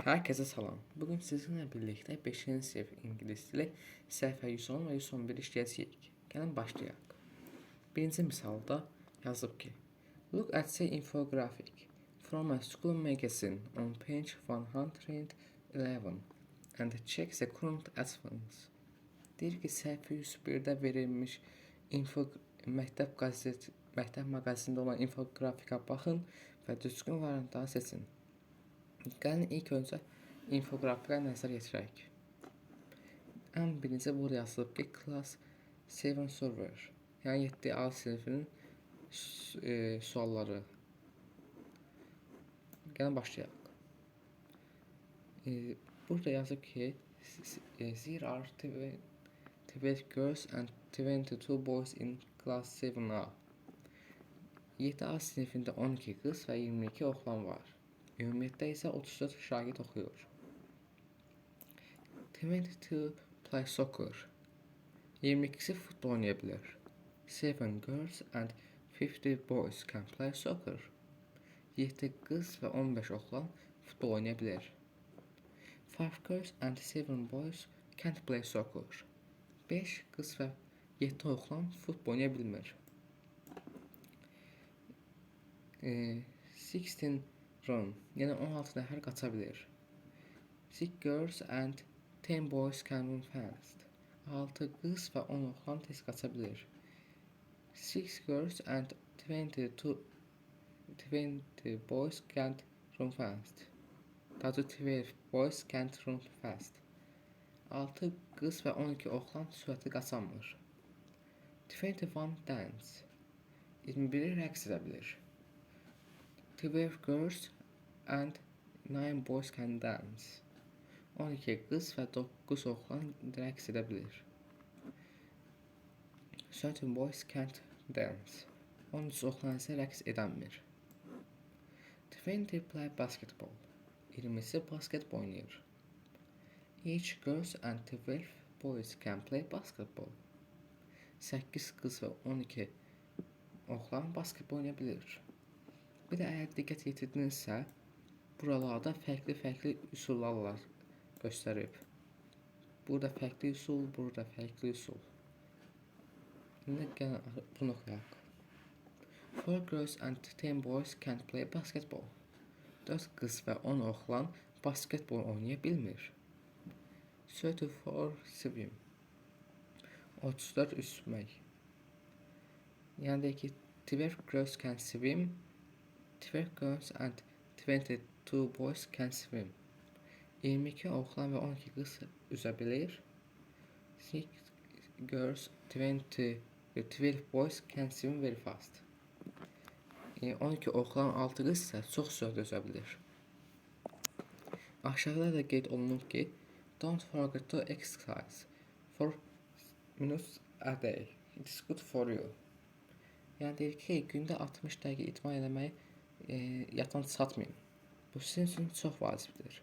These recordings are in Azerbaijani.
Herkese salam. Bugün sizinle birlikte 5. sınıf İngiliz dili səhifə 110 və 111 işləyəcəyik. Gəlin başlayaq. Birinci misalda yazıb ki, Look at the infographic from a school magazine on page 111 and check the current advance. Deyir ki, səhifə 101-də verilmiş məktəb maqazinində olan infoqrafikə baxın və düzgün variantları seçin. Gəlin ilk öncə infoqrafikə nəzər yetirək. Ən birinci burada yazılıb ki, Class 7 Survey, yəni 7A sinifinin sualları. Gəlin başlayaq. Burada yazıb ki, There are 12 girls and 22 boys in Class 7A. 7A sinifində 12 qız və 22 oğlan var. Ümumiyyətlə isə 34 şagird oxuyur. 22 play soccer. 22-si futbol oynaya bilər. 7 girls and 50 boys can play soccer. 7 qız və 15 oğlan futbol oynaya bilər. 5 girls and 7 boys can't play soccer. 5 qız və 7 oğlan futbol oynaya bilmir. 16 run, yəni 16 nəfər qaça bilir. 6 girls and 10 boys can run fast. 6 qız və 10 oğlan tez qaça bilir. 6 girls and 20 boys can't run fast. Daha doğrusu 12 boys can't run fast. 6 qız və 12 oğlan sürətli qaçamır. 21 dance. 21 rəqs edə bilir. 12 girls and 9 boys can dance. 12 qız və 9 oğlan rəqs edə bilir. 13 boys can't dance. 13 oğlan isə rəqs edəmir. 20 play basketball. 20-si basketbol oynayır. 8 girls and 12 boys can play basketball. 8 qız və 12 oğlan basketbol oynaya bilir. Bir də əgər diqqət yetirdinizsə, buralarda fərqli üsullarla göstərib. Burada fərqli üsul, burada fərqli üsul. İndi gəlin bunu oxuyaq. 4 girls and 10 boys can't play basketball. 4 qız və 10 oğlan basketbol oynaya bilmir. 34 swim. 34 üsmək. Yəni deyək ki, 12 girls can swim. 12 girls and 22 boys can swim. 22 oğlan və 12 qız üzə bilir. 6 girls, 12 boys can swim very fast. 12 oğlan, 6 qız isə çox sürətli üzə bilir. Aşağıda da qeyd olunur ki, Don't forget to exercise 4 minutes a day. It's good for you. Yəni deyir ki, gündə 60 dəqiqə idman eləməyi yaddan çıxartmayın. Bu sizin üçün çox vacibdir.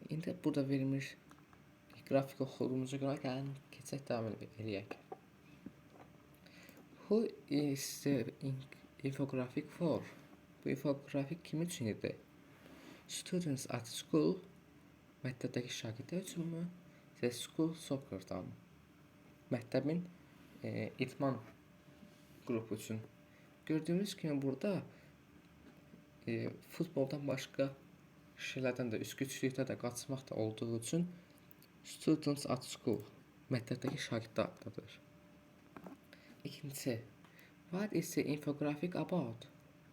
İndi burada verilmiş qrafik oxuduğumuza görə gəlin keçək davam edək. Who is the infographic for? Bu infografik kim üçün idi? Students at school, məktəbdəki şagirdlər üçünmü? The school soccer'dan, məktəbin idman qrupu üçün. Gördüyümüz kimi burada futboldan başqa şeylərdən də, üstgüçlükdə də, qaçmaq da olduğu üçün students at school, məktəbdəki şagirdlər adlıdır. İkincisi, what is the infographic about?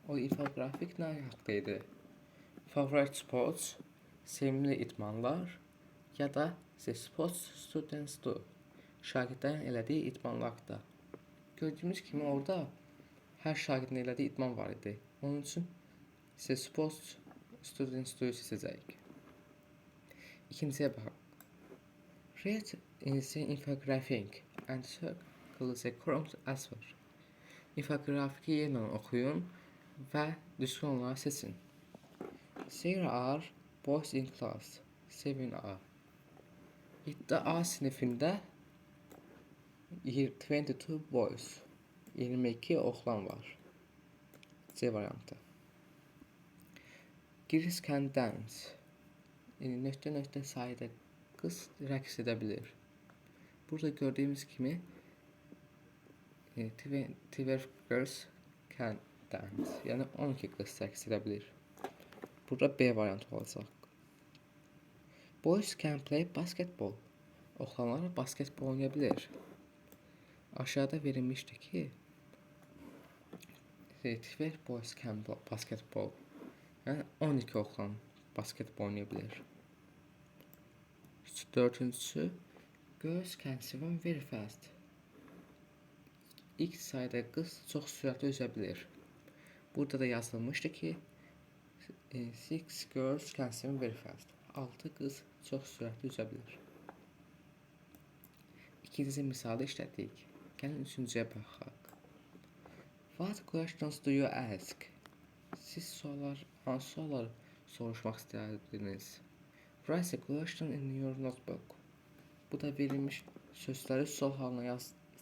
O infografik nə haqda idi? Favorite sports, sevimli idmanlar ya da the sports students do, şagirdlərin elədiyi idmanlar haqda. Gördüyümüz kimi orada hər şagirdin elədiyi idman var idi. Onun üçün the sports students do seçəcəyik. İkinciyə baxaq. Read the infographic and circle the correct answer. İnfografiki yerlə oxuyun və düzgün olanları seçin. There are boys in class 7A. 7A sinifində 22 boys, 22 oğlan var. C variantı. Girls can dance. nöqtə sayda qız rəqs edə bilir. Burada gördüyümüz kimi 12 girls can dance. Yəni 12 qız rəqs edə bilir. Burada B variantı olacaq. Boys can play basketball. Oğlanlar basketbol oynaya bilir. Aşağıda verilmişdi ki 12 boys can play basketball. Yəni 12 oğlan basketbol oynaya bilir. Dördüncüsü girls can swim very fast. X sayda qız çox sürətli üzə bilir. Burada da yazılmışdı ki 6 girls can swim very fast. 6 qız çox sürətli üzə bilir. İkinci misalı işlədik. Gəlin üçüncüyə baxaq. What questions do you ask? Siz hansı suallar soruşmaq istərdiniz? Write a question in your notebook. Bu da verilmiş sözləri sual halına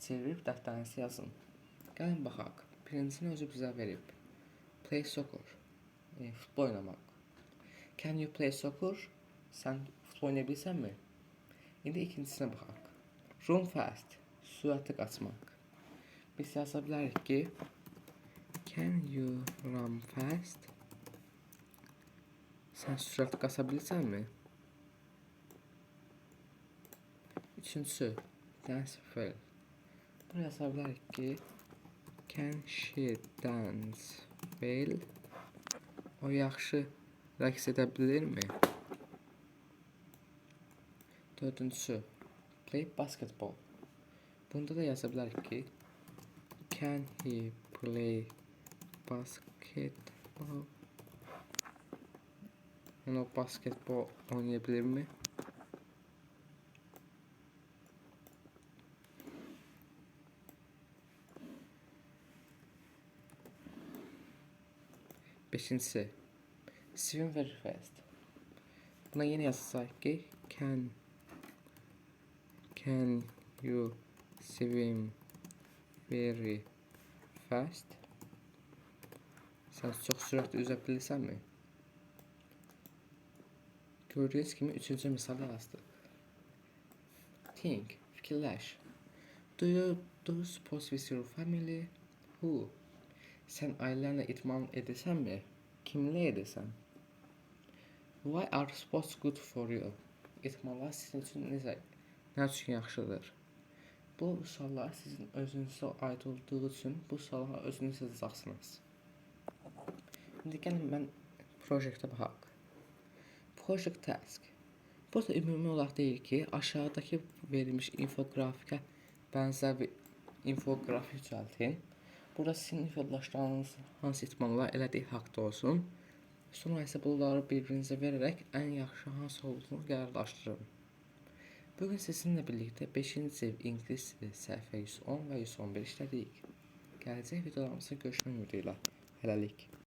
çevirib dəftərinizə yazın. Gəlin baxaq. Birincisini özü bizə verib. Play soccer. Futbol oynamaq. Can you play soccer? Sən futbol oynaya bilsənmi? İndi ikincisinə baxaq. Run fast. Sürətli qaçmaq. Biz yaza bilərik ki can you run fast? Sən sürətli qaça bilsənmi? Üçüncüsü dance well. Buraya yaza bilərik ki can she dance well? O yaxşı rəqs edə bilirmi? Dördüncüsü play basketball. Bunda da yaza bilərik ki can he play basketball? Yəni o basketbol oynaya bilirmi? Beşincisi swim very fast. Buna yeni yazacaq ki can you swim very fast? Sən çox sürətli üzə bilirsənmi? Gördüyünüz kimi üçüncü misal yazdıq. Think, fikirləş. Do you sports with your family? Who? Sən ailənlə idman edirsənmi? Kimlə edirsən? Why are sports good for you? İdmanlar sizin üçün nə üçün yaxşıdır? Bu suallar sizin özünüzə aid olduğu üçün bu suallara özünüz yazacaqsınız. İndi gəlin mən proyektə baxaq. Project task. Burada ümumi olaraq deyir ki, aşağıdakı verilmiş infoqrafikə bənzər bir infoqrafik düzəltin. Burada sizin yoldaşlarınız hansı idmanlar elədiyi haqda olsun. Sonra isə bunları bir-birinizə verərək ən yaxşı hansı olduğunu qərarlaşdırın. Bugün sizinlə birlikdə 5-ci sinif ingilis dili səhifə 110 və 111 işlədik. Gələcək videolarımızda görüşmək ümidi ilə. Hələlik.